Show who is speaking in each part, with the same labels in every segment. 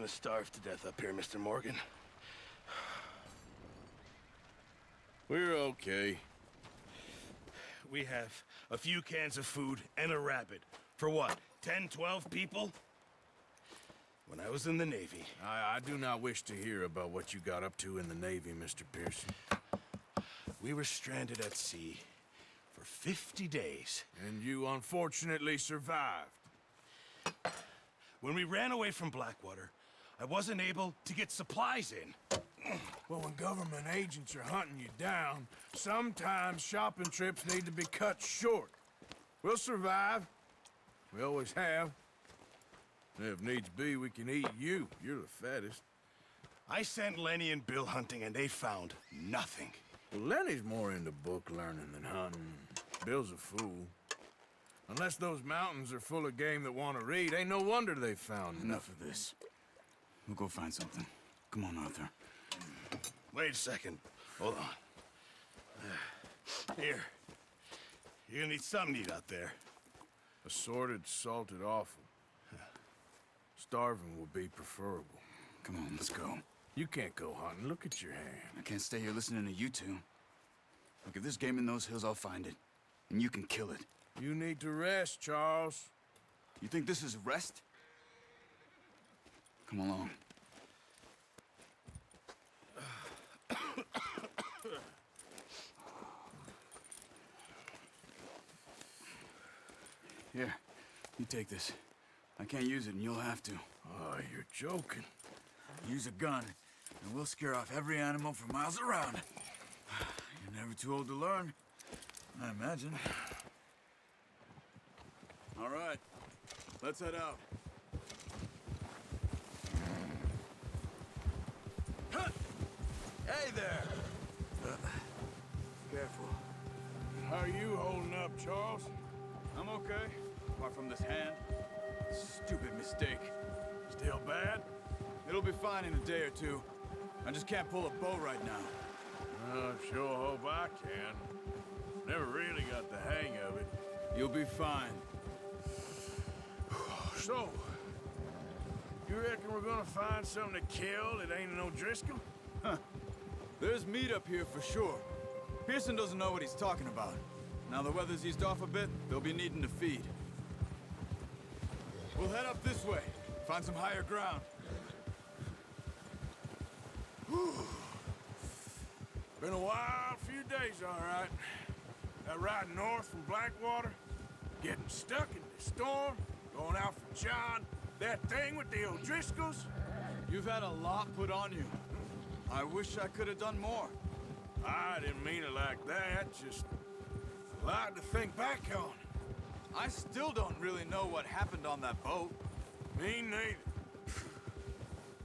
Speaker 1: gonna starve to death up here, Mr. Morgan.
Speaker 2: We're okay.
Speaker 1: We have a few cans of food and a rabbit. For what, 10, 12 people? When I was in the Navy...
Speaker 2: I do not wish to hear about what you got up to in the Navy, Mr. Pearson.
Speaker 1: We were stranded at sea for 50 days.
Speaker 2: And you unfortunately survived.
Speaker 1: When we ran away from Blackwater, I wasn't able to get supplies in.
Speaker 2: Well, when government agents are hunting you down, sometimes shopping trips need to be cut short. We'll survive. We always have. If needs be, we can eat you. You're the fattest.
Speaker 1: I sent Lenny and Bill hunting, and they found nothing.
Speaker 2: Well, Lenny's more into book learning than hunting. Bill's a fool. Unless those mountains are full of game that want to read, ain't no wonder they found
Speaker 3: Enough of this. We'll go find something. Come on, Arthur.
Speaker 1: Wait a second. Hold on. Here. You're gonna need something to eat out there.
Speaker 2: Assorted, salted offal. Starving will be preferable.
Speaker 3: Come on, let's go.
Speaker 2: You can't go hunting. Look at your hand.
Speaker 3: I can't stay here listening to you two. Look, if there's game in those hills, I'll find it. And you can kill it.
Speaker 2: You need to rest, Charles.
Speaker 3: You think this is rest? Come along. Here, you take this. I can't use it, and you'll have to.
Speaker 2: Oh, you're joking.
Speaker 3: Use a gun, and we'll scare off every animal for miles around. You're never too old to learn, I imagine. All right, let's head out. Hey there! Careful.
Speaker 2: How are you holding up, Charles?
Speaker 3: I'm okay, apart from this hand. Stupid mistake.
Speaker 2: Still bad?
Speaker 3: It'll be fine in a day or two. I just can't pull a bow right now.
Speaker 2: I sure hope I can. Never really got the hang of it.
Speaker 3: You'll be fine.
Speaker 2: So, you reckon we're gonna find something to kill that ain't no Driscoll?
Speaker 3: Huh. There's meat up here for sure. Pearson doesn't know what he's talking about. Now the weather's eased off a bit, they'll be needing to feed. We'll head up this way, find some higher ground.
Speaker 2: Whew. Been a wild few days, all right. That ride north from Blackwater, getting stuck in the storm, going out for John, that thing with the O'Driscolls.
Speaker 3: You've had a lot put on you. I wish I could have done more.
Speaker 2: I didn't mean it like that, just a lot to think back on.
Speaker 3: I still don't really know what happened on that boat.
Speaker 2: Me neither.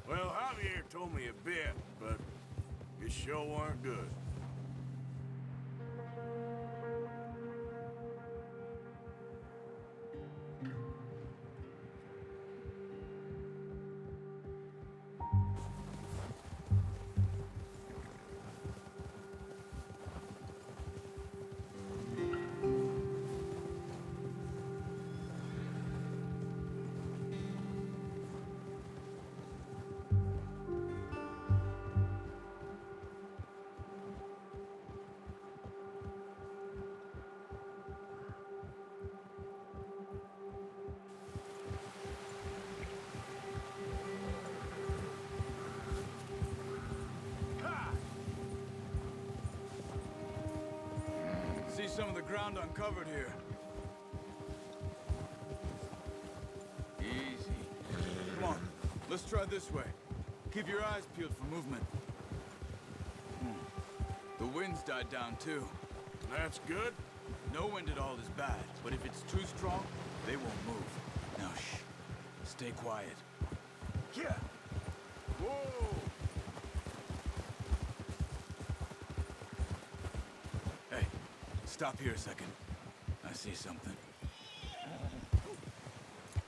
Speaker 2: Well, Javier told me a bit, but it sure weren't good.
Speaker 3: See some of the ground uncovered here. Easy. Come on, let's try this way. Keep your eyes peeled for movement. The wind's died down too.
Speaker 2: That's good.
Speaker 3: No wind at all is bad, but if it's too strong, they won't move. Now shh. Stay quiet.
Speaker 2: Yeah. Whoa!
Speaker 3: Hey, stop here a second. I see something.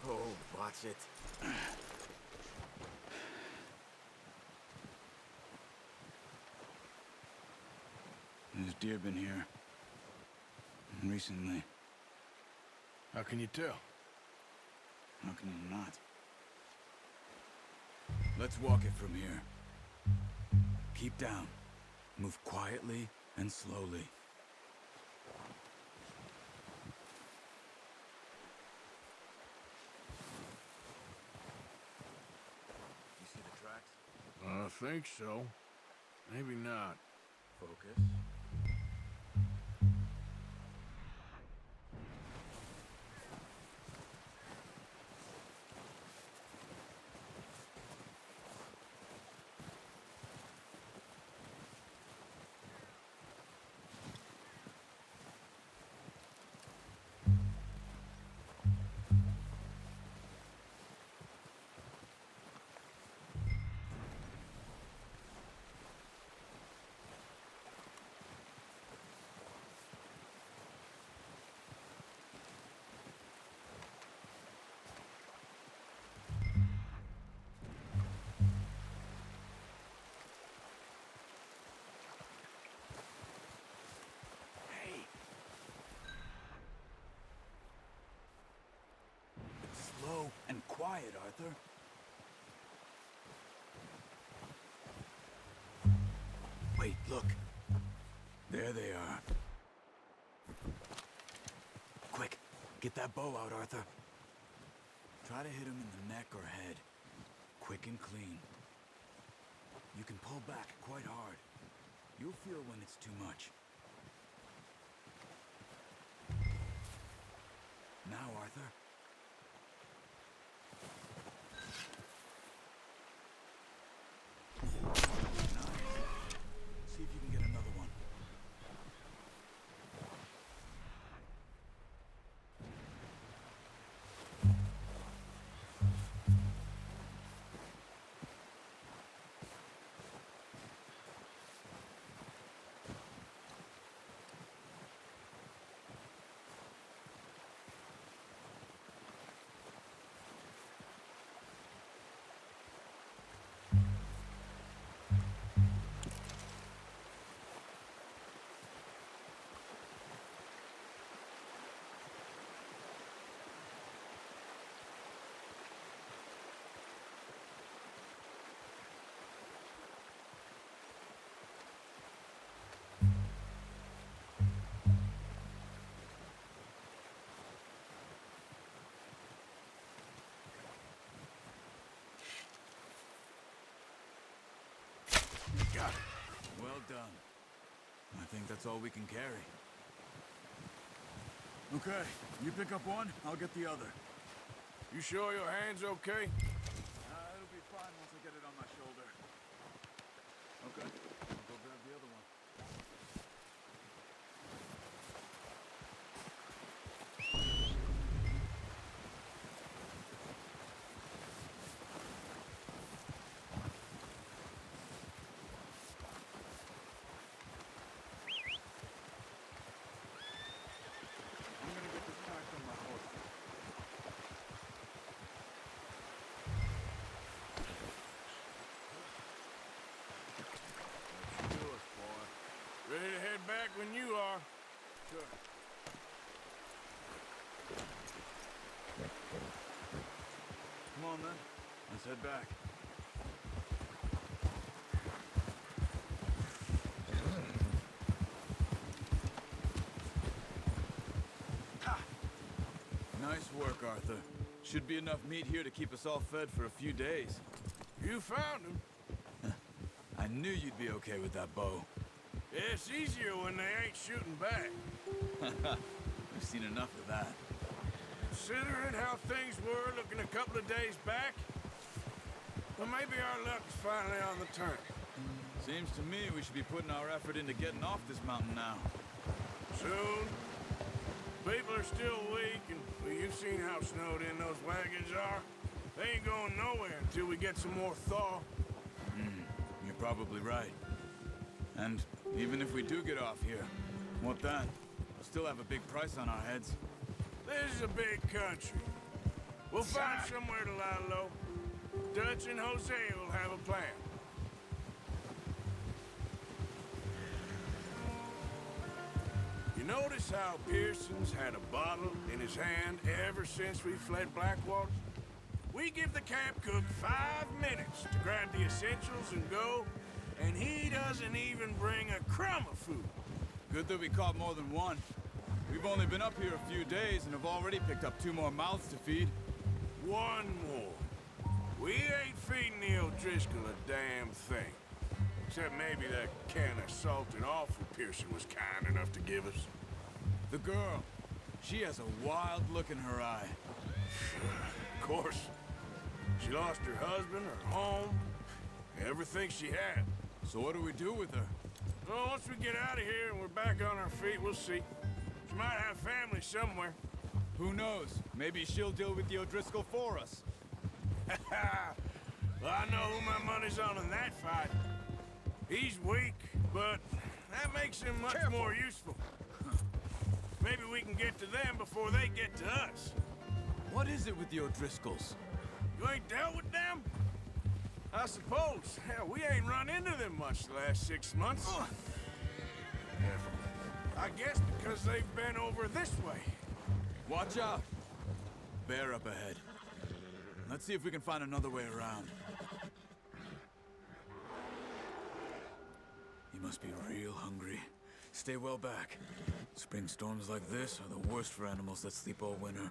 Speaker 4: Oh, watch it.
Speaker 3: There's deer been here. Recently.
Speaker 2: How can you tell?
Speaker 3: How can you not? Let's walk it from here. Keep down. Move quietly and slowly. You see the tracks?
Speaker 2: I think so. Maybe not.
Speaker 3: Focus. Slow and quiet, Arthur. Wait, look. There they are. Quick, get that bow out, Arthur. Try to hit him in the neck or head. Quick and clean. You can pull back quite hard. You'll feel when it's too much. Now, Arthur. See if you can get another one.
Speaker 2: Got it.
Speaker 3: Well done. I think that's all we can carry. Okay, you pick up one, I'll get the other.
Speaker 2: You sure your hand's okay?
Speaker 3: It'll be fine once I get it on my shoulder. Okay, I'll go grab the other one. I'm gonna get this packed on my horse.
Speaker 2: Let's do it, boy. Ready to head back when you are. Sure.
Speaker 3: Come on then, let's head back. Ha! Nice work, Arthur. Should be enough meat here to keep us all fed for a few days.
Speaker 2: You found him.
Speaker 3: I knew you'd be okay with that bow.
Speaker 2: It's easier when they ain't shooting back.
Speaker 3: We've seen enough of that.
Speaker 2: Considering how things were looking a couple of days back, well, maybe our luck's finally on the turn.
Speaker 3: Seems to me we should be putting our effort into getting off this mountain now.
Speaker 2: Soon. People are still weak, and well, you've seen how snowed in those wagons are. They ain't going nowhere until we get some more thaw.
Speaker 3: You're probably right. And even if we do get off here, what then? We'll still have a big price on our heads.
Speaker 2: This is a big country. We'll find somewhere to lie low. Dutch and Jose will have a plan. You notice how Pearson's had a bottle in his hand ever since we fled Blackwater? We give the camp cook 5 minutes to grab the essentials and go, and he doesn't even bring a crumb of food.
Speaker 3: Good that we caught more than one. We've only been up here a few days and have already picked up 2 more mouths to feed.
Speaker 2: One more. We ain't feeding the O'Driscoll a damn thing. Except maybe that can of salted offal Pearson was kind enough to give us.
Speaker 3: The girl, she has a wild look in her eye.
Speaker 2: Of course. She lost her husband, her home, everything she had.
Speaker 3: So what do we do with her?
Speaker 2: Well, once we get out of here and we're back on our feet, we'll see. She might have family somewhere.
Speaker 3: Who knows? Maybe she'll deal with the O'Driscoll for us.
Speaker 2: Well, I know who my money's on in that fight. He's weak, but that makes him much more useful. Maybe we can get to them before they get to us.
Speaker 3: What is it with the O'Driscolls?
Speaker 2: You ain't dealt with them? I suppose. Hell, we ain't run into them much the last 6 months. I guess because they've been over this way.
Speaker 3: Watch out! Bear up ahead. Let's see if we can find another way around. He must be real hungry. Stay well back. Spring storms like this are the worst for animals that sleep all winter.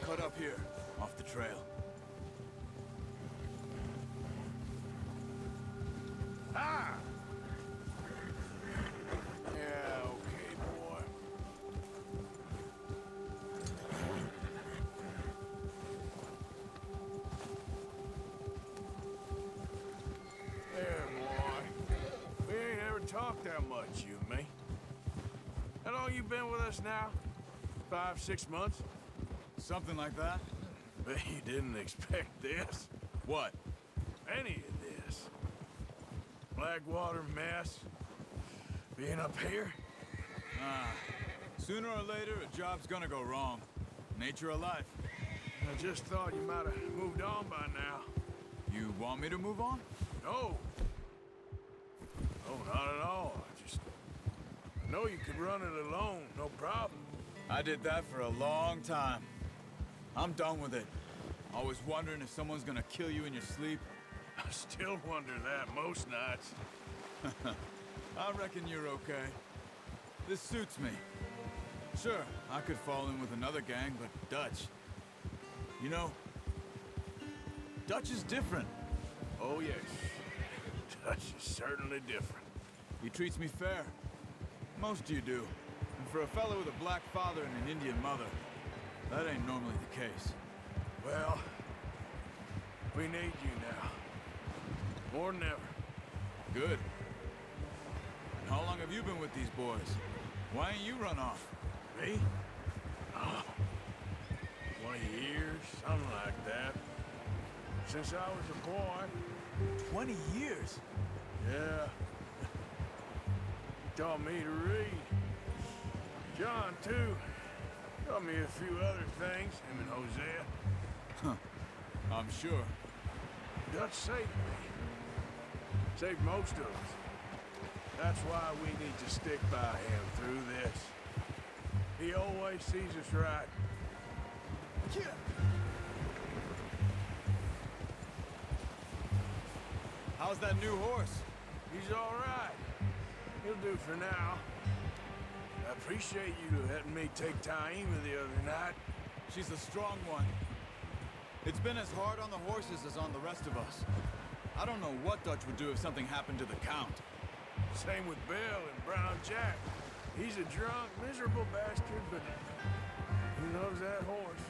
Speaker 3: Cut up here, off the trail.
Speaker 2: Ah! Yeah, okay, boy. There, boy. We ain't ever talked that much, you and me. How long you been with us now? 5, 6 months?
Speaker 3: Something like that?
Speaker 2: Bet you didn't expect this.
Speaker 3: What?
Speaker 2: Any of this. Blackwater mess. Being up here?
Speaker 3: Sooner or later, a job's gonna go wrong. Nature of life.
Speaker 2: I just thought you might have moved on by now.
Speaker 3: You want me to move on?
Speaker 2: No. No, not at all. I know you could run it alone, no problem.
Speaker 3: I did that for a long time. I'm done with it. Always wondering if someone's gonna kill you in your sleep.
Speaker 2: I still wonder that most nights.
Speaker 3: I reckon you're okay. This suits me. Sure, I could fall in with another gang, but Dutch... You know, Dutch is different.
Speaker 2: Oh, yes. Dutch is certainly different.
Speaker 3: He treats me fair. Most of you do. And for a fellow with a black father and an Indian mother, that ain't normally the case.
Speaker 2: Well, we need you now. More than ever.
Speaker 3: Good. And how long have you been with these boys? Why ain't you run off?
Speaker 2: Me? Oh, 20 years, something like that. Since I was a boy.
Speaker 3: 20 years?
Speaker 2: Yeah. He taught me to read. John, too. Taught me a few other things, him and Hosea.
Speaker 3: Huh. I'm sure.
Speaker 2: Dutch saved me. Saved most of us. That's why we need to stick by him through this. He always sees us right. Yeah.
Speaker 3: How's that new horse?
Speaker 2: He's all right. He'll do for now. I appreciate you letting me take Taima the other night.
Speaker 3: She's a strong one. It's been as hard on the horses as on the rest of us. I don't know what Dutch would do if something happened to the Count.
Speaker 2: Same with Bill and Brown Jack. He's a drunk, miserable bastard, but he knows that horse.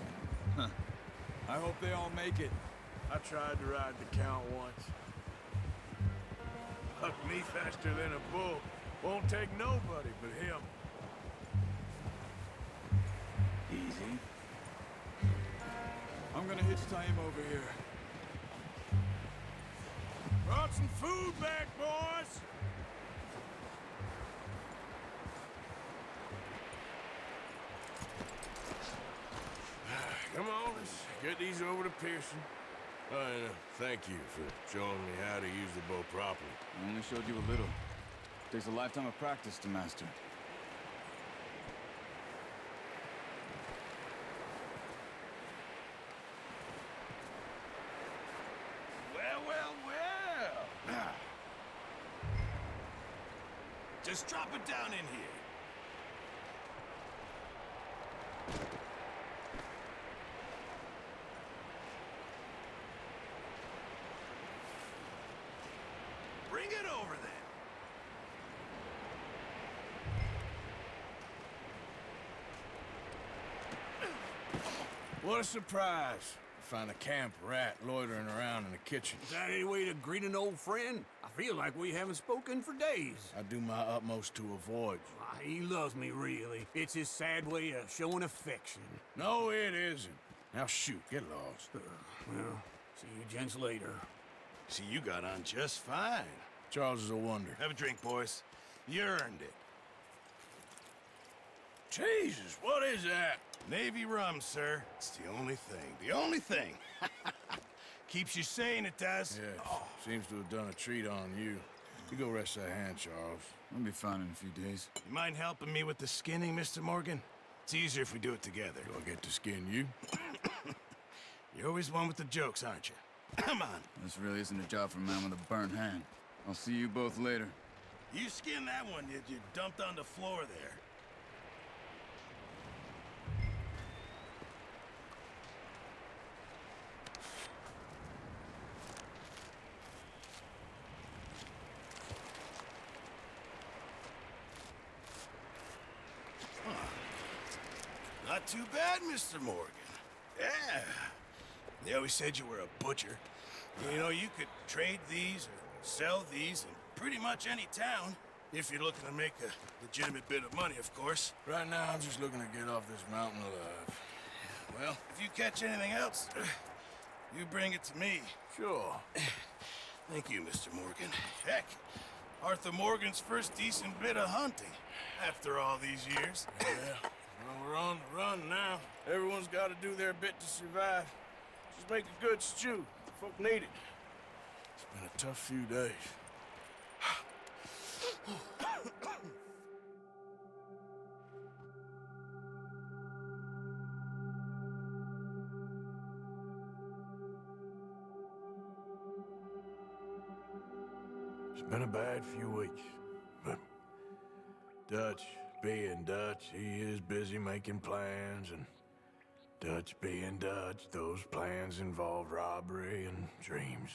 Speaker 3: Huh. I hope they all make it.
Speaker 2: I tried to ride the Count once. Hucked me faster than a bull. Won't take nobody but him.
Speaker 3: Easy. I'm gonna hitch Taima over here.
Speaker 2: Brought some food back, boys! Get these over to Pearson. Thank you for showing me how to use the bow properly.
Speaker 3: I only showed you a little. Takes a lifetime of practice to master.
Speaker 1: Well. Just drop it down in here. Bring it over then.
Speaker 2: What a surprise. Find a camp rat loitering around in the kitchen.
Speaker 5: Is that any way to greet an old friend? I feel like we haven't spoken for days.
Speaker 2: I do my utmost to avoid you.
Speaker 5: He loves me, really. It's his sad way of showing affection.
Speaker 2: No, it isn't. Now shoot, get lost.
Speaker 5: Well, see you gents later.
Speaker 1: See, you got on just fine.
Speaker 2: Charles is a wonder.
Speaker 1: Have a drink, boys. You earned it.
Speaker 2: Jesus, what is that?
Speaker 1: Navy rum, sir. It's the only thing. The only thing. Keeps you sane, it does.
Speaker 2: Yes, seems to have done a treat on you. You go rest that hand, Charles.
Speaker 3: I'll be fine in a few days.
Speaker 1: You mind helping me with the skinning, Mr. Morgan? It's easier if we do it together.
Speaker 2: Do I get to skin you?
Speaker 1: You're always one with the jokes, aren't you? Come on.
Speaker 3: This really isn't a job for a man with a burnt hand. I'll see you both later.
Speaker 1: You skinned that one you dumped on the floor there. Not too bad, Mr. Morgan. Yeah. They always said you were a butcher. You know, you could trade these or sell these in pretty much any town, if you're looking to make a legitimate bit of money, of course.
Speaker 2: Right now, I'm just looking to get off this mountain alive.
Speaker 1: Well, if you catch anything else, you bring it to me.
Speaker 2: Sure.
Speaker 1: Thank you, Mr. Morgan. Heck, Arthur Morgan's first decent bit of hunting after all these years.
Speaker 2: Yeah. Well, we're on the run now. Everyone's got to do their bit to survive. Just make a good stew. Folk need it. It's been a tough few days. It's been a bad few weeks, but Dutch being Dutch, he is busy making plans, and Dutch being Dutch, those plans involve robbery and dreams.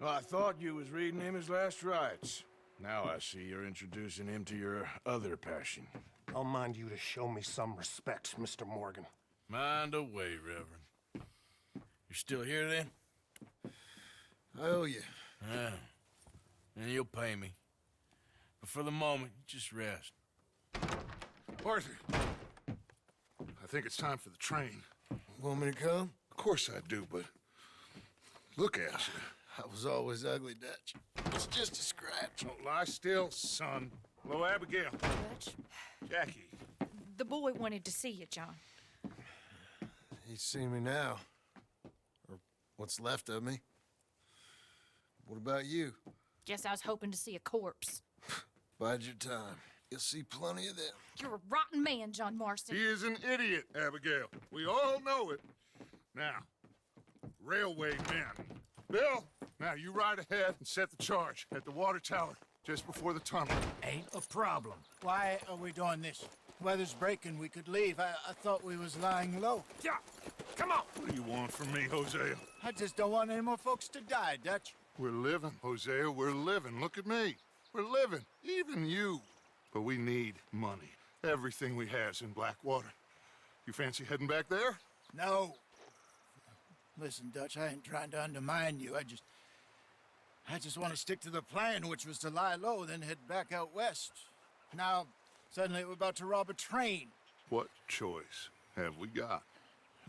Speaker 2: Well, I thought you was reading him his last rites. Now I see you're introducing him to your other passion.
Speaker 6: I'll mind you to show me some respect, Mr. Morgan.
Speaker 2: Mind away, Reverend. You're still here, then?
Speaker 7: I owe you.
Speaker 2: Yeah. And you'll pay me. But for the moment, just rest.
Speaker 7: Arthur, I think it's time for the train.
Speaker 2: Want me to come?
Speaker 7: Of course I do, but look at you. I was always ugly, Dutch. It's just a scratch. Don't lie still, son. Hello, Abigail.
Speaker 8: Dutch,
Speaker 7: Jackie.
Speaker 8: the boy wanted to see you, John.
Speaker 7: He's seen me now. Or what's left of me. What about you?
Speaker 8: Guess I was hoping to see a corpse.
Speaker 7: Bide your time. You'll see plenty of them.
Speaker 8: You're a rotten man, John Marston.
Speaker 7: He is an idiot, Abigail. We all know it. Now, railway men. Bill, now you ride ahead and set the charge at the water tower just before the tunnel.
Speaker 9: Ain't a problem. Why are we doing this? Weather's breaking, we could leave. I thought we was lying low.
Speaker 7: Yeah, come on. What do you want from me, Hosea?
Speaker 9: I just don't want any more folks to die, Dutch.
Speaker 7: We're living, Hosea, we're living. Look at me. We're living, even you. But we need money. Everything we has in Blackwater. You fancy heading back there?
Speaker 9: No. Listen, Dutch, I ain't trying to undermine you. I just want to stick to the plan, which was to lie low, then head back out west. Now, suddenly we're about to rob a train.
Speaker 7: What choice have we got?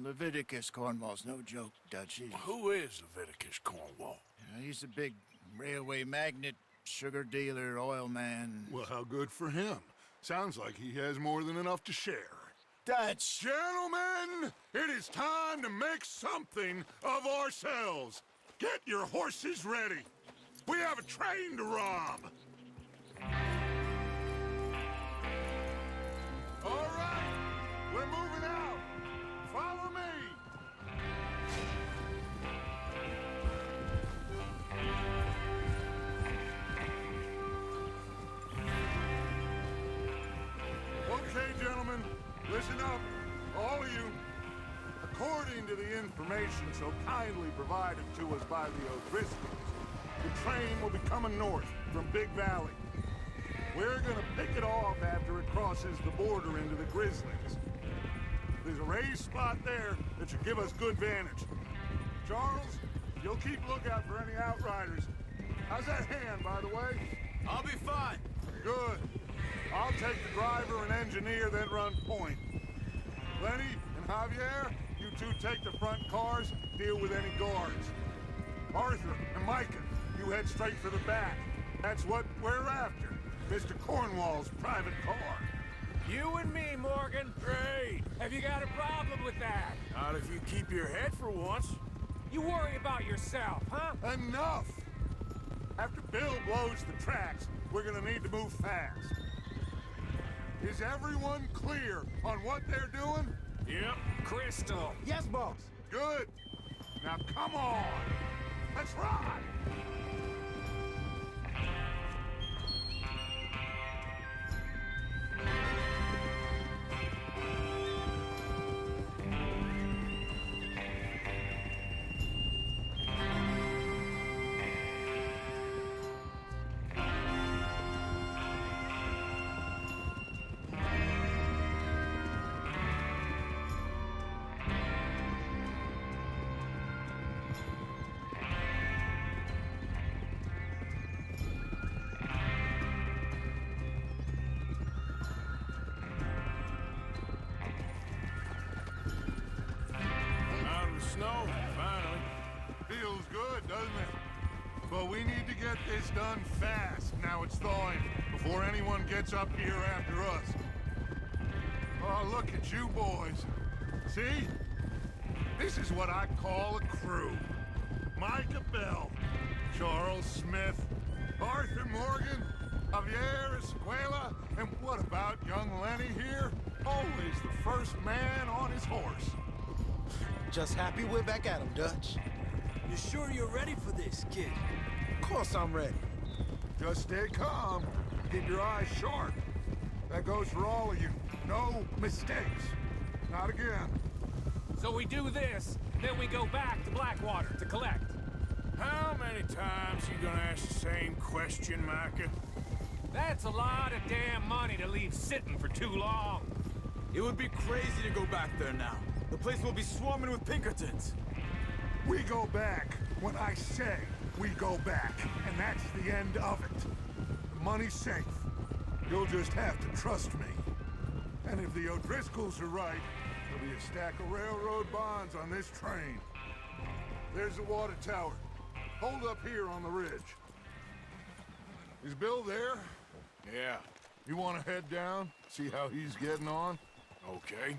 Speaker 9: Leviticus Cornwall's no joke, Dutch.
Speaker 2: Who is Leviticus Cornwall?
Speaker 9: He's a big railway magnate, sugar dealer, oil man.
Speaker 7: Well, how good for him. Sounds like he has more than enough to share.
Speaker 9: Dutch!
Speaker 7: Gentlemen, it is time to make something of ourselves. Get your horses ready. We have a train to rob. All right, we're moving out. Follow me. Okay, gentlemen, listen up, all of you. According to the information so kindly provided to us by the O'Driscolls, the train will be coming north from Big Valley. We're gonna pick it off after it crosses the border into the Grizzlies. There's a raised spot there that should give us good vantage. Charles, you'll keep lookout for any outriders. How's that hand, by the way?
Speaker 3: I'll be fine.
Speaker 7: Good. I'll take the driver and engineer, then run point. Lenny and Javier, you two take the front cars, deal with any guards. Arthur and Micah, you head straight for the back. That's what we're after. Mr. Cornwall's private car.
Speaker 5: You and me, Morgan. Great. Have you got a problem with that?
Speaker 2: Not if you keep your head for once.
Speaker 5: You worry about yourself, huh?
Speaker 7: Enough! After Bill blows the tracks, we're gonna need to move fast. Is everyone clear on what they're doing?
Speaker 5: Yep. Crystal.
Speaker 9: Yes, boss.
Speaker 7: Good. Now come on. Let's ride.
Speaker 2: Out of the snow, finally.
Speaker 7: Feels good, doesn't it? But we need to get this done fast. Now it's thawing, before anyone gets up here after us. Oh, look at you boys. See? This is what I call a crew. Micah Bell, Charles Smith, Arthur Morgan, Javier Escuela, and what about young Lenny here? Always the first man on his horse.
Speaker 9: Just happy we're back at him, Dutch.
Speaker 3: You sure you're ready for this, kid?
Speaker 9: Of course I'm ready.
Speaker 7: Just stay calm. Keep your eyes sharp. That goes for all of you. No mistakes. Not again.
Speaker 5: So we do this, then we go back to Blackwater to collect.
Speaker 2: How many times you gonna ask the same question, Micah?
Speaker 5: That's a lot of damn money to leave sitting for too long.
Speaker 3: It would be crazy to go back there now. The place will be swarming with Pinkertons.
Speaker 7: We go back when I say we go back, and that's the end of it. The money's safe. You'll just have to trust me. And if the O'Driscolls are right, there'll be a stack of railroad bonds on this train. There's the water tower. Hold up here on the ridge. Is Bill there?
Speaker 2: Yeah,
Speaker 7: You want to head down, see how he's getting on?
Speaker 2: okay.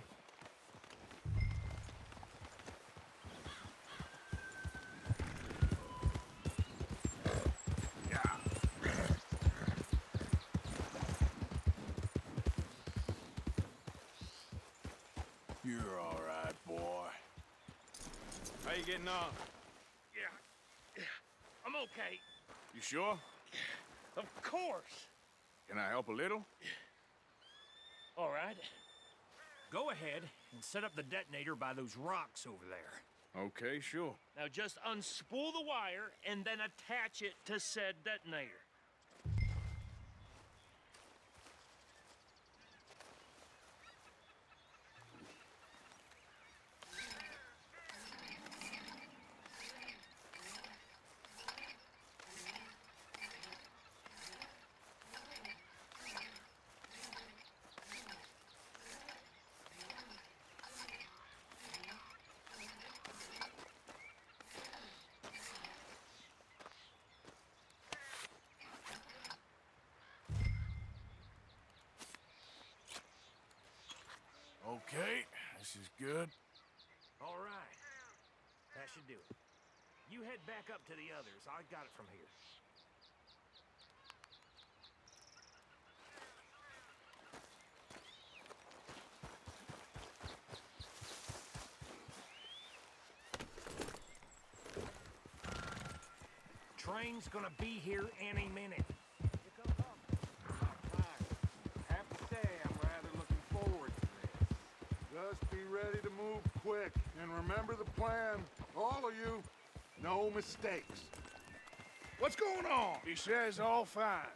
Speaker 2: You're all right, boy. How you getting on?
Speaker 10: Yeah, I'm okay.
Speaker 2: You sure?
Speaker 10: Of course.
Speaker 2: Can I help a little?
Speaker 10: All right. Go ahead and set up the detonator by those rocks over there.
Speaker 2: Okay, sure.
Speaker 10: Now just unspool the wire and then attach it to said detonator.
Speaker 2: Okay, this is good.
Speaker 10: All right. That should do it. You head back up to the others. I got it from here. Train's gonna be here any minute.
Speaker 7: I have to say, I'm rather looking forward to this. Just be ready to move quick, and remember the plan. All of you, no mistakes. What's going on?
Speaker 2: He says all fine.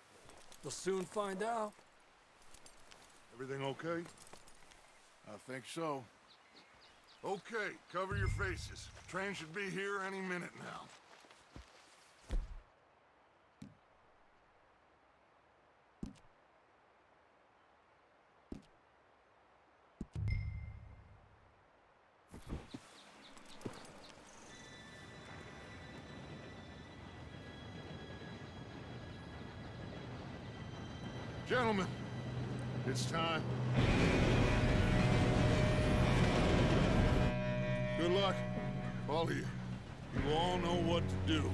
Speaker 5: We'll soon find out.
Speaker 7: Everything okay?
Speaker 2: I think so.
Speaker 7: Okay, cover your faces. Train should be here any minute now. Gentlemen, it's time. Good luck, all of you. You all know what to do.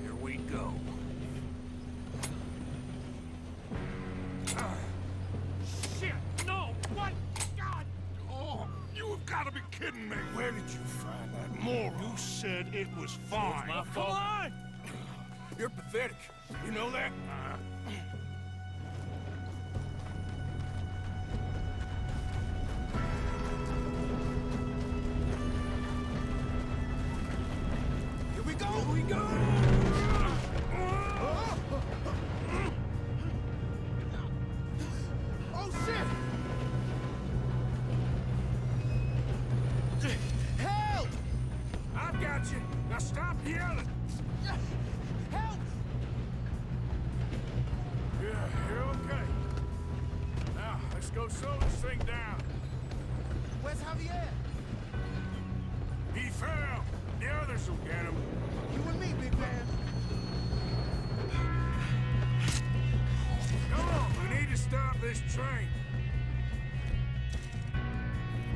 Speaker 10: Here we go. Shit! No! What? God!
Speaker 7: Oh, you have got to be kidding me.
Speaker 2: Where did you find that moron?
Speaker 7: You said it was fine.
Speaker 2: My fault. Come on! You're pathetic. You know that?
Speaker 9: Here we go!
Speaker 2: Here we go!
Speaker 9: Oh, shit! Help!
Speaker 2: I've got you. Now stop yelling.
Speaker 9: Help!
Speaker 2: Yeah, you're okay. Now, let's go slow this thing down.
Speaker 9: Where's Javier?
Speaker 2: He fell. The others will get him.
Speaker 9: You and me, big man.
Speaker 2: Come on, we need to stop this train.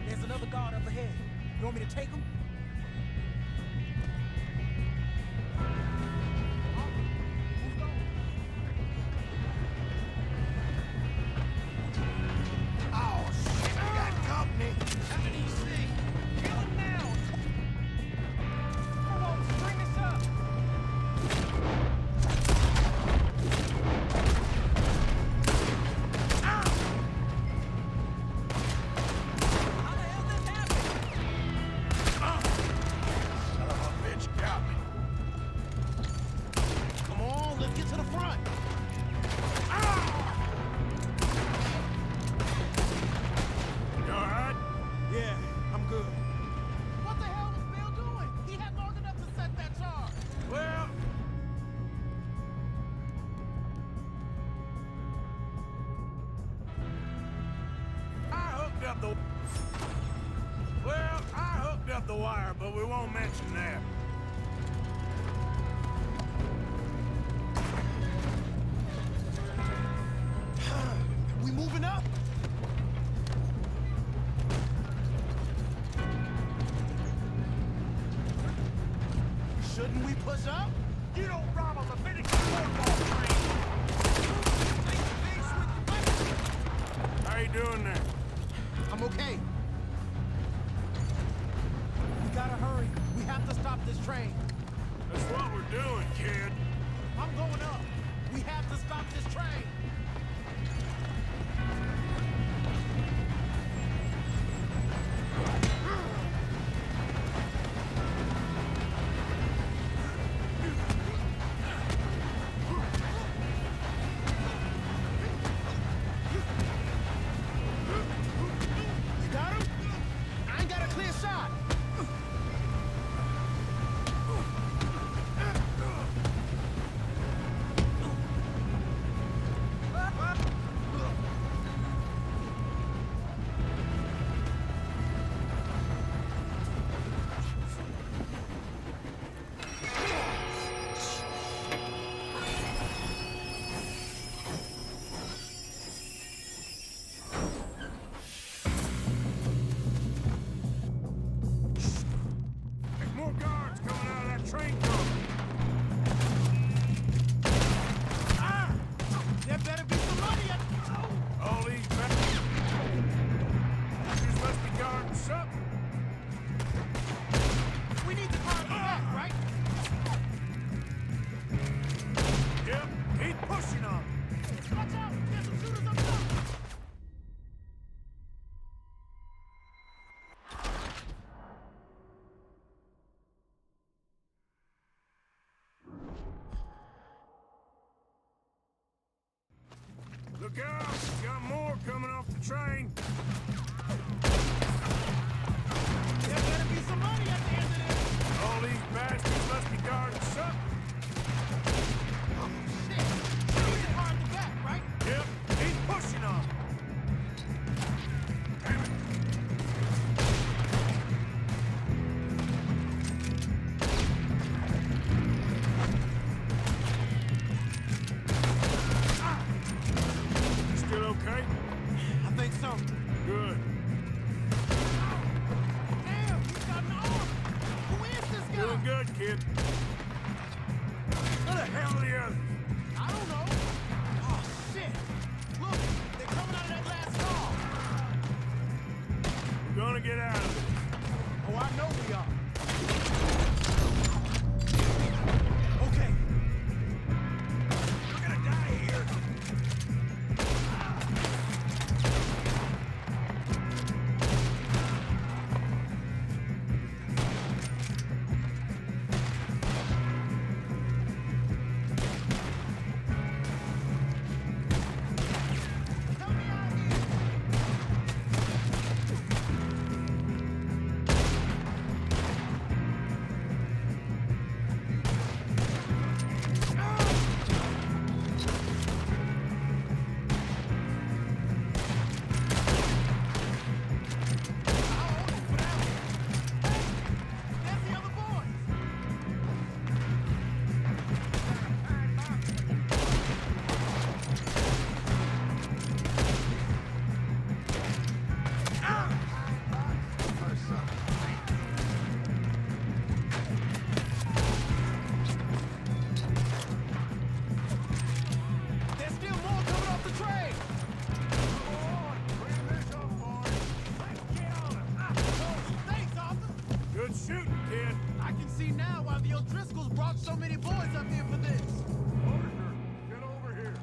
Speaker 9: There's another guard up ahead. You want me to take him? Oh, shit, we got company. Have an easy. Kill him now. Come on, bring us up. How the hell did that happen?
Speaker 2: Son of a bitch got me.
Speaker 9: Come on, let's get to the front.
Speaker 2: You all right?
Speaker 9: Yeah, I'm good. What the hell was Bill doing? He had long enough to set that charge.
Speaker 2: Well... I hooked up the wire, but we won't mention that.
Speaker 9: We moving up? Shouldn't we push up?
Speaker 10: You don't rob a Leviticus football train!
Speaker 2: How you doing there?
Speaker 9: I'm okay. We gotta hurry. We have to stop this train.
Speaker 2: That's what we're doing, kid.
Speaker 9: I'm going up. We have to stop this train. You got him? I ain't got a clear shot.
Speaker 2: train.
Speaker 9: There better be some money at the end of this.
Speaker 2: All these bastards must be guarding something.
Speaker 9: Oh, shit. Sure hit hard the back, right?
Speaker 2: Yep, he's pushing on. Damn it. You still okay?
Speaker 9: I think so.
Speaker 2: Good.
Speaker 9: Damn, he's got an arm. Who is this guy?
Speaker 2: Doing good, kid. Where the hell are the others?
Speaker 9: I don't know. Oh, shit. Look, they're coming out of that last car.
Speaker 2: We're gonna get out of this.
Speaker 9: Oh, I know we are. Okay.
Speaker 10: We're gonna die here.
Speaker 9: Help me out here. There's the other boys. There's still more coming off the train. Thanks, Arthur.
Speaker 2: Good shooting, kid.
Speaker 9: I can see now why the O'Driscolls brought so many boys up here for this.
Speaker 7: Arthur, get over here.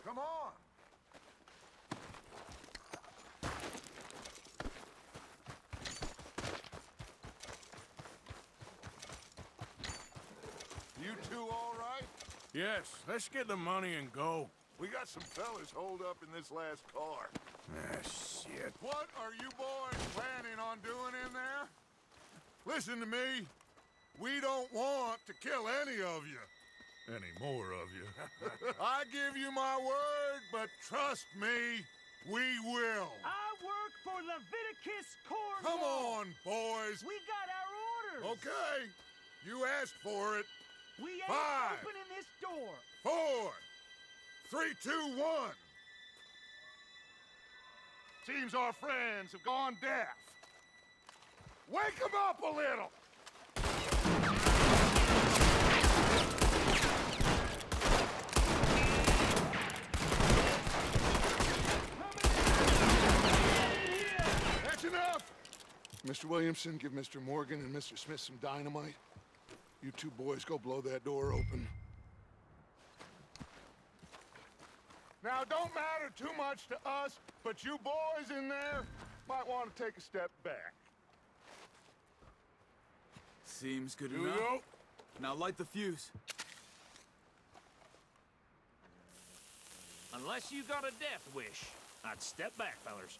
Speaker 7: Come on. You two all right?
Speaker 2: Yes, let's get the money and go.
Speaker 7: We got some fellas holed up in this last car.
Speaker 2: Ah, shit.
Speaker 7: What are you boys planning on doing in there? Listen to me. We don't want to kill any of you. Any more of you. I give you my word, but trust me, we will.
Speaker 10: I work for Leviticus Corps.
Speaker 7: Come on, boys.
Speaker 10: We got our orders.
Speaker 7: Okay. You asked for it.
Speaker 10: We ain't
Speaker 7: 5,
Speaker 10: opening this door.
Speaker 7: 4, 3, 2, 1. Seems our friends have gone deaf. Wake them up a little. That's enough. Mr. Williamson, give Mr. Morgan and Mr. Smith some dynamite. You two boys go blow that door open. Now, don't matter too much to us, but you boys in there might want to take a step back.
Speaker 3: Seems good
Speaker 2: Here we
Speaker 3: enough.
Speaker 2: go.
Speaker 3: Now light the fuse.
Speaker 10: Unless you got a death wish, I'd step back, fellers.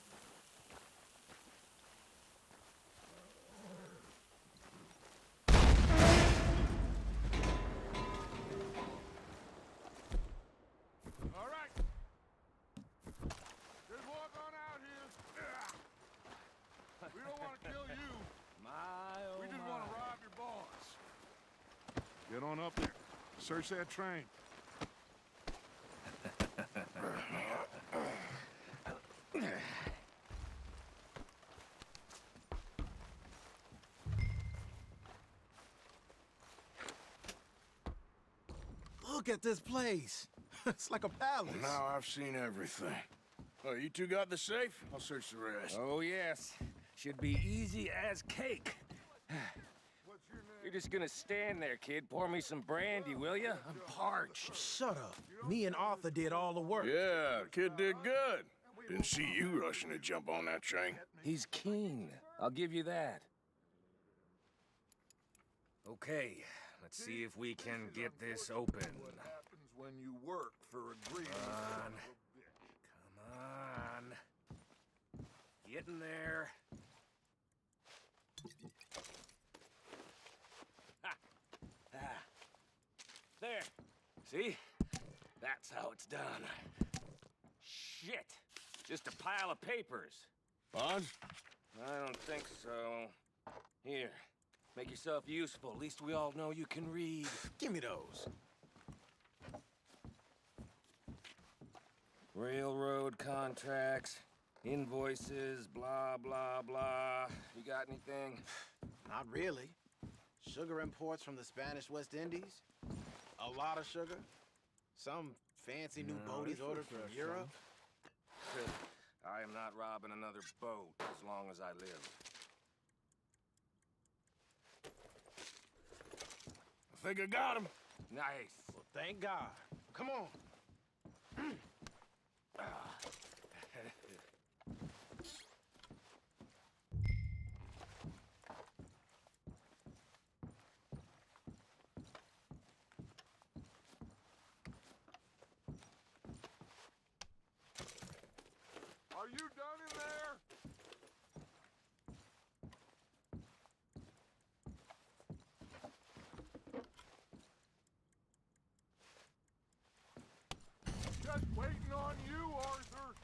Speaker 7: All right. Just walk on out here. We don't want to kill you. We just want to rob your boss. Get on up there. Search that train.
Speaker 9: Look at this place. It's like a palace.
Speaker 2: Now I've seen everything. Oh, you two got the safe? I'll search the rest.
Speaker 10: Oh, yes. Should be easy as cake.
Speaker 7: What's your name?
Speaker 11: You're just gonna stand there, kid. Pour me some brandy, will you? I'm parched.
Speaker 12: Shut up. Me and Arthur did all the work.
Speaker 2: Yeah, the kid did good. Didn't see you rushing to jump on that train.
Speaker 11: He's keen. I'll give you that. Okay, let's see if we can get this open.
Speaker 7: What happens when you work for a greedy son of a bitch?
Speaker 11: Come on. Get in there. Ha. Ah. There. See? That's how it's done. Shit. Just a pile of papers.
Speaker 2: Bonds?
Speaker 11: I don't think so. Here. Make yourself useful. At least we all know you can read.
Speaker 12: Give me those.
Speaker 11: Railroad contracts, invoices, blah, blah, blah. You got anything?
Speaker 12: Not really. Sugar imports from the Spanish West Indies. A lot of sugar. Some fancy new boaties ordered from Europe.
Speaker 11: I am not robbing another boat as long as I live.
Speaker 2: I think I got him.
Speaker 11: Nice.
Speaker 12: Well, thank God. Come on.
Speaker 7: Are you done in there? Just waiting on you, Arthur.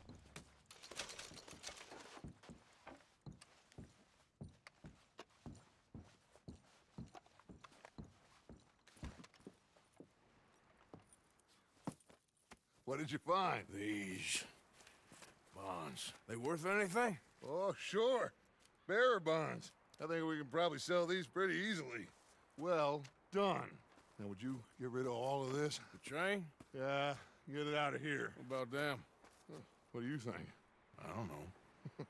Speaker 7: What did you find?
Speaker 2: These bonds. They worth anything?
Speaker 7: Oh, sure. Bearer bonds. I think we can probably sell these pretty easily. Well done. Now, would you get rid of all of this?
Speaker 2: The train?
Speaker 7: Yeah, get it out of here.
Speaker 2: What about them?
Speaker 7: What do you think?
Speaker 2: I don't know.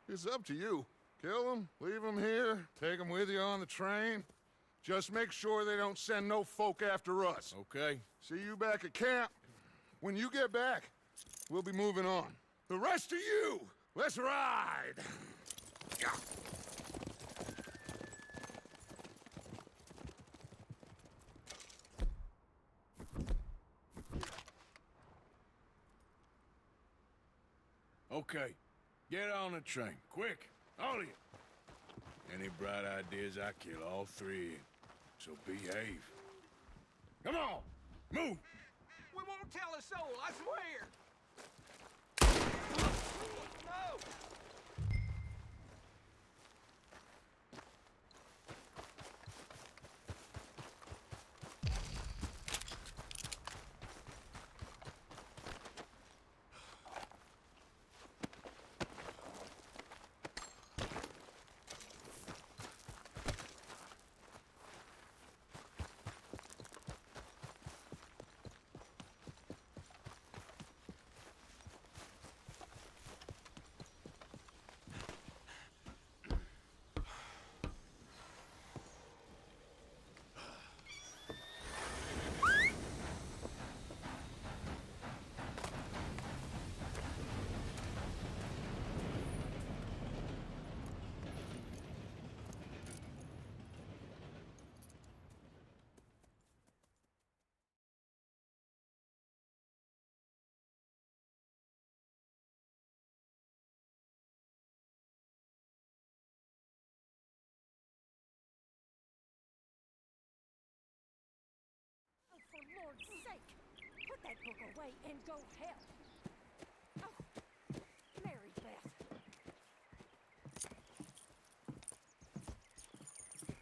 Speaker 7: It's up to you. Kill them, leave them here, take them with you on the train. Just make sure they don't send no folk after us.
Speaker 2: Okay.
Speaker 7: See you back at camp. When you get back, we'll be moving on. The rest of you, let's ride!
Speaker 2: Okay. Get on the train. Quick. All of you. Any bright ideas, I kill all three of you. So behave. Come on! Move!
Speaker 5: We won't tell a soul, I swear! No!
Speaker 13: For Lord's sake, put that book away and go help. Oh, Mary Beth.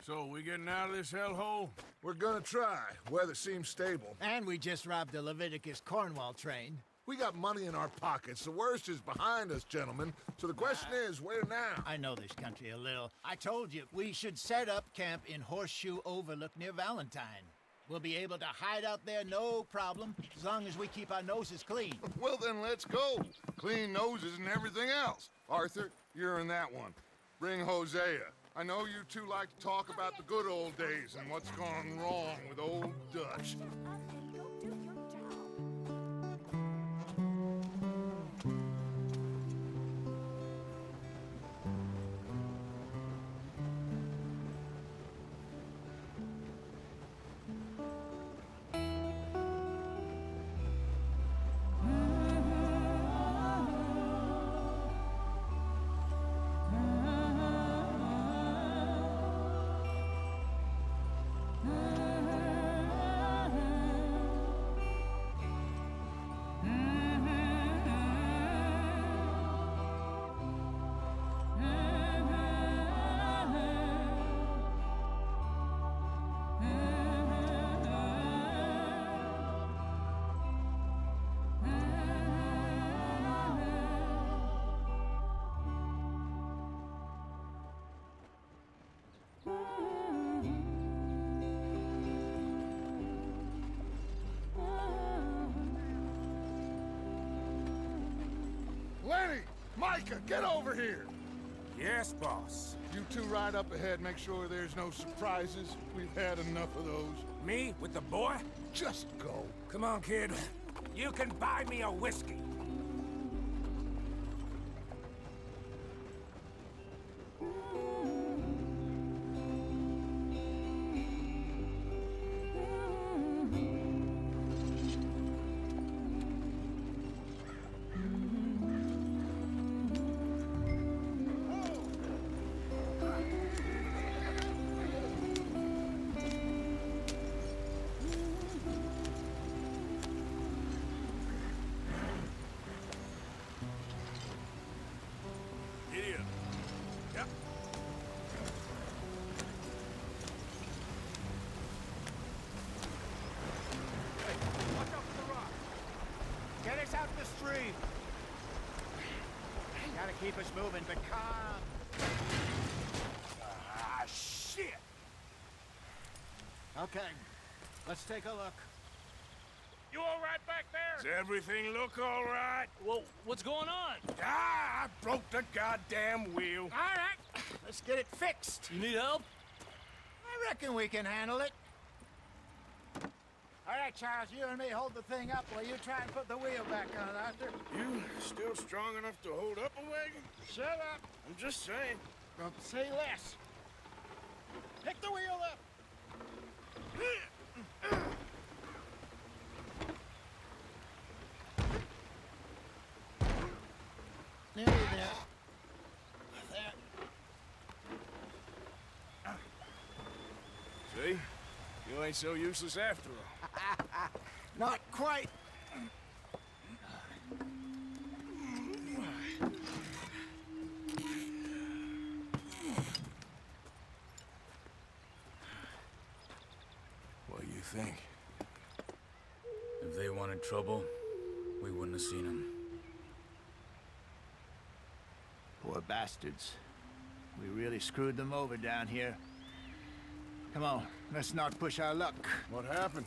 Speaker 2: So, we getting out of this hellhole?
Speaker 7: We're gonna try. Weather seems stable.
Speaker 9: And we just robbed the Leviticus Cornwall train.
Speaker 7: We got money in our pockets. The worst is behind us, gentlemen. So the question is, where now?
Speaker 9: I know this country a little. I told you, we should set up camp in Horseshoe Overlook near Valentine. We'll be able to hide out there no problem, as long as we keep our noses clean.
Speaker 7: Well, then let's go. Clean noses and everything else. Arthur, you're in that one. Bring Hosea. I know you two like to talk about the good old days and what's gone wrong with old Dutch.
Speaker 13: Shut up and go do your job.
Speaker 7: Lenny! Micah, get over here!
Speaker 2: Yes, boss.
Speaker 7: You two ride up ahead, make sure there's no surprises. We've had enough of those.
Speaker 2: Me with the boy?
Speaker 7: Just go.
Speaker 2: Come on, kid. You can buy me a whiskey. Idiot. Yep.
Speaker 9: Get us out the street. Gotta keep us moving, but calm.
Speaker 2: Ah, shit!
Speaker 9: Okay, let's take a look.
Speaker 10: You all right back
Speaker 2: Does
Speaker 10: there?
Speaker 2: everything look all right?
Speaker 10: Well, what's going on?
Speaker 2: Ah, I broke the goddamn wheel.
Speaker 9: All right, let's get it fixed.
Speaker 10: You need help?
Speaker 9: I reckon we can handle it. All right, Charles, you and me hold the thing up while you try and put the wheel back on, Arthur.
Speaker 2: You still strong enough to hold up a wagon?
Speaker 9: Shut up.
Speaker 2: I'm just saying.
Speaker 9: Don't say less. Pick the wheel up. Nearly there. There.
Speaker 2: See? You ain't so useless after all.
Speaker 9: Not quite.
Speaker 2: What do you think?
Speaker 3: If they wanted trouble, we wouldn't have seen them.
Speaker 9: Poor bastards. We really screwed them over down here. Come on, let's not push our luck.
Speaker 2: What happened?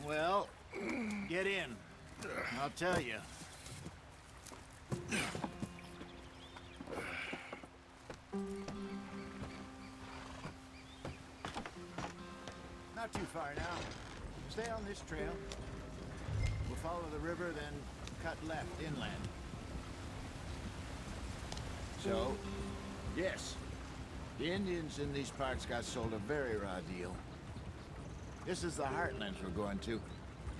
Speaker 9: Well, get in. I'll tell you. Not too far now. Stay on this trail. We'll follow the river, then cut left inland. So, yes, the Indians in these parts got sold a very raw deal. This is the heartlands we're going to.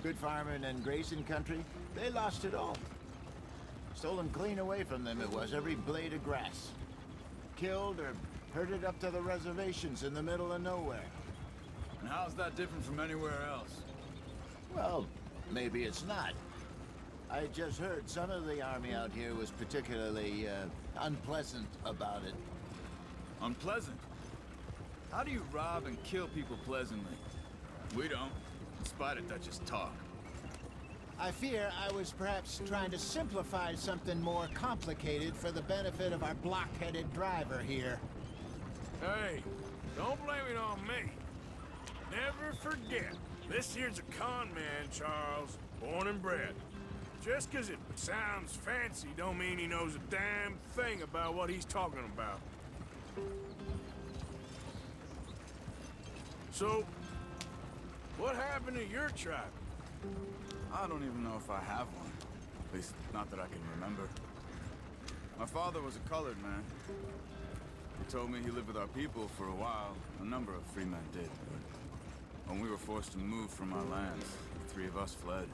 Speaker 9: Good farming and grazing country, they lost it all. Stolen clean away from them it was, every blade of grass. Killed or herded up to the reservations in the middle of nowhere.
Speaker 3: And how's that different from anywhere else?
Speaker 9: Well, maybe it's not. I just heard some of the army out here was particularly, unpleasant about it.
Speaker 3: Unpleasant? How do you rob and kill people pleasantly? We don't, in spite of Dutch's talk.
Speaker 9: I fear I was perhaps trying to simplify something more complicated for the benefit of our block-headed driver here.
Speaker 2: Hey, don't blame it on me. Never forget, this here's a con man, Charles, born and bred. Just 'cause it sounds fancy don't mean he knows a damn thing about what he's talking about. So, what happened to your tribe?
Speaker 3: I don't even know if I have one. At least, not that I can remember. My father was a colored man. He told me he lived with our people for a while. A number of free men did, but when we were forced to move from our lands, the three of us fled.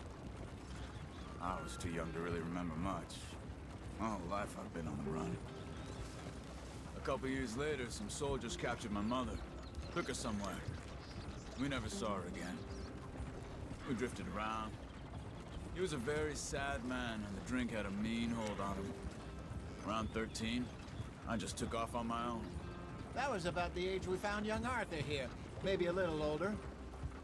Speaker 3: I was too young to really remember much. My whole life I've been on the run. A couple years later, some soldiers captured my mother. Took her somewhere. We never saw her again. We drifted around. He was a very sad man, and the drink had a mean hold on him. Around 13, I just took off on my own.
Speaker 9: That was about the age we found young Arthur here. Maybe a little older.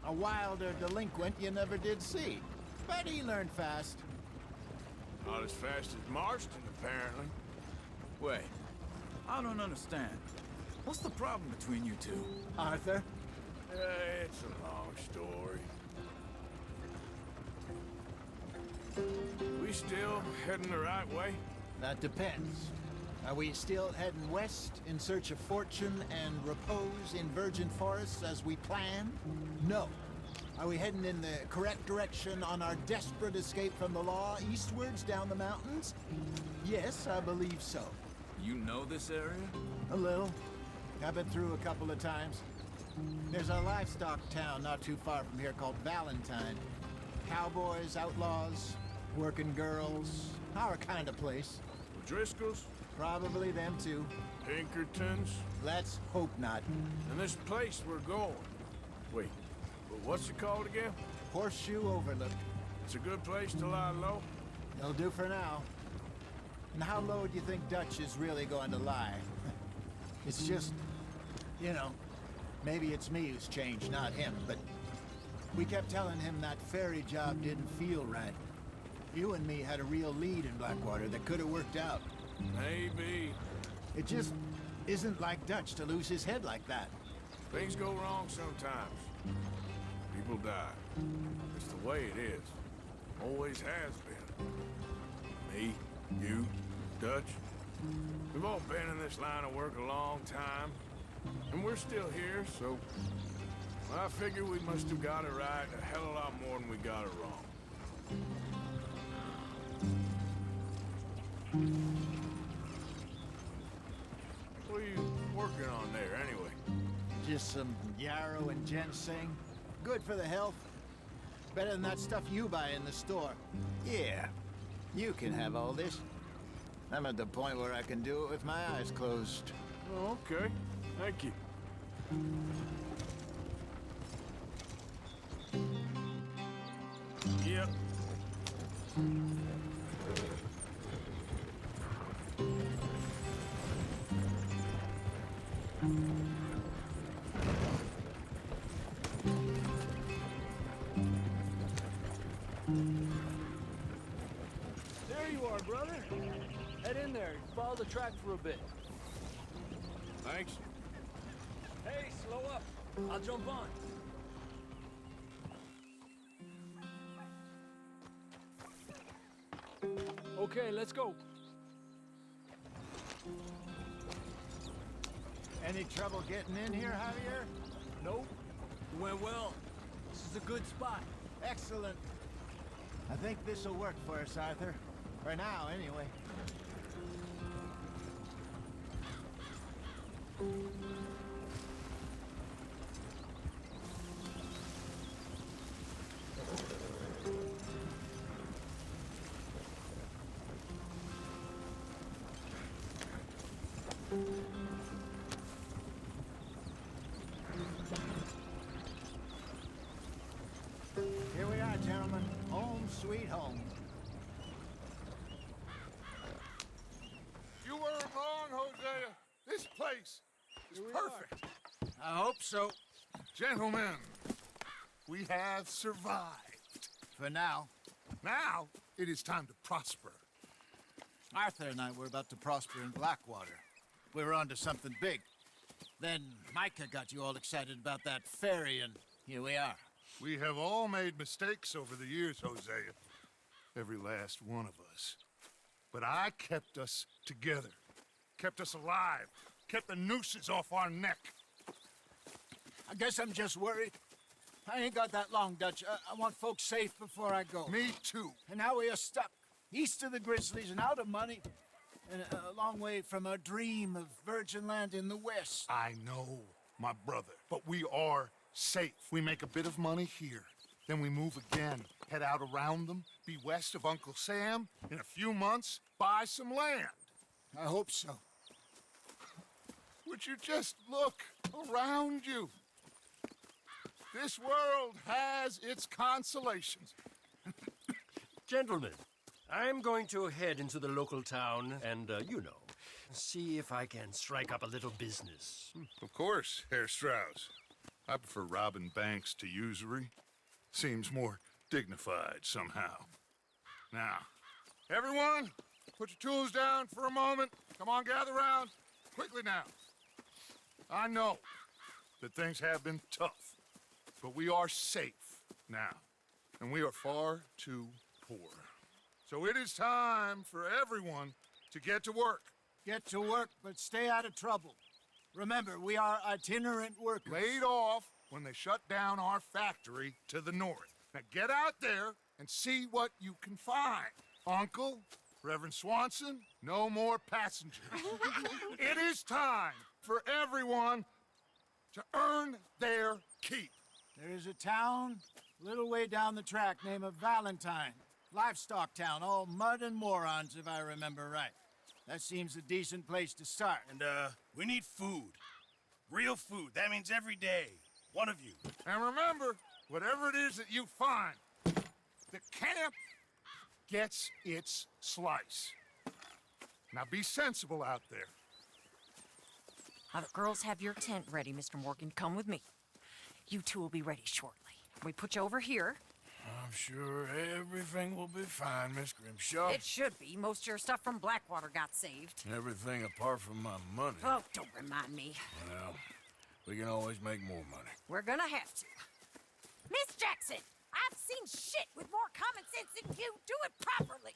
Speaker 9: A wilder delinquent you never did see. But he learned fast.
Speaker 2: Not as fast as Marston, apparently.
Speaker 3: Wait, I don't understand. What's the problem between you two?
Speaker 9: Arthur?
Speaker 2: It's a long story. We still heading the right way?
Speaker 9: That depends. Are we still heading west in search of fortune and repose in virgin forests as we planned? No. Are we heading in the correct direction on our desperate escape from the law eastwards down the mountains? Yes, I believe so.
Speaker 3: You know this area?
Speaker 9: A little. I've been through a couple of times. There's a livestock town not too far from here called Valentine. Cowboys, outlaws, working girls, our kind of place.
Speaker 2: Driscoll's?
Speaker 9: Probably them too.
Speaker 2: Pinkertons?
Speaker 9: Let's hope not.
Speaker 2: And this place we're going. Wait, but what's it called again?
Speaker 9: Horseshoe Overlook.
Speaker 2: It's a good place to lie low?
Speaker 9: It'll do for now. And how low do you think Dutch is really going to lie? It's just, you know, maybe it's me who's changed, not him, but we kept telling him that ferry job didn't feel right. You and me had a real lead in Blackwater that could have worked out.
Speaker 2: Maybe.
Speaker 9: It just isn't like Dutch to lose his head like that.
Speaker 2: Things go wrong sometimes. People die. It's the way it is. Always has been. Me, you, Dutch. We've all been in this line of work a long time. And we're still here, so I figure we must have got it right a hell of a lot more than we got it wrong. What are you working on there, anyway?
Speaker 9: Just some yarrow and ginseng. Good for the health. Better than that stuff you buy in the store. Yeah, you can have all this. I'm at the point where I can do it with my eyes closed.
Speaker 2: Oh, okay. Thank you. Yep.
Speaker 14: There you are, brother. Head in there. Follow the track for a bit.
Speaker 2: Thanks.
Speaker 14: Hey, slow up. I'll jump on. Okay, let's go.
Speaker 9: Any trouble getting in here, Javier?
Speaker 14: Nope. It went well. This is a good spot.
Speaker 9: Excellent. I think this'll work for us, Arthur. For now, anyway. Here we are, gentlemen. Home sweet home.
Speaker 7: You weren't wrong, Hosea. This place is perfect.
Speaker 9: I hope so.
Speaker 7: Gentlemen, we have survived.
Speaker 9: For now.
Speaker 7: Now, it is time to prosper.
Speaker 9: Arthur and I were about to prosper in Blackwater. We were onto something big. Then Micah got you all excited about that ferry, and here we are.
Speaker 7: We have all made mistakes over the years, Hosea. Every last one of us. But I kept us together. Kept us alive. Kept the nooses off our neck.
Speaker 9: I guess I'm just worried. I ain't got that long, Dutch. I want folks safe before I go.
Speaker 7: Me too.
Speaker 9: And now we are stuck east of the Grizzlies and out of money, and a long way from our dream of virgin land in the west.
Speaker 7: I know, my brother, but we are safe. We make a bit of money here, then we move again, head out around them, be west of Uncle Sam, in a few months, buy some land.
Speaker 9: I hope so.
Speaker 7: Would you just look around you? This world has its consolations.
Speaker 10: Gentlemen, I'm going to head into the local town and, see if I can strike up a little business.
Speaker 7: Of course, Herr Strauss. I prefer robbing banks to usury. Seems more dignified somehow. Now, everyone, put your tools down for a moment. Come on, gather round. Quickly now. I know that things have been tough, but we are safe now, and we are far too poor. So it is time for everyone to get to work.
Speaker 9: Get to work, but stay out of trouble. Remember, we are itinerant workers.
Speaker 7: Laid off when they shut down our factory to the north. Now get out there and see what you can find. Uncle, Reverend Swanson, no more passengers. It is time for everyone to earn their keep.
Speaker 9: There is a town a little way down the track named Valentine. Livestock town, all mud and morons, if I remember right. That seems a decent place to start.
Speaker 1: And, we need food. Real food. That means every day. One of you.
Speaker 7: And remember, whatever it is that you find, the camp gets its slice. Now be sensible out there.
Speaker 15: Now the girls have your tent ready, Mr. Morgan. Come with me. You two will be ready shortly. We put you over here.
Speaker 2: I'm sure everything will be fine, Miss Grimshaw.
Speaker 15: It should be. Most of your stuff from Blackwater got saved.
Speaker 2: Everything apart from my money.
Speaker 15: Oh, don't remind me.
Speaker 2: Well, we can always make more money.
Speaker 15: We're gonna have to. Miss Jackson, I've seen shit with more common sense than you. Do it properly.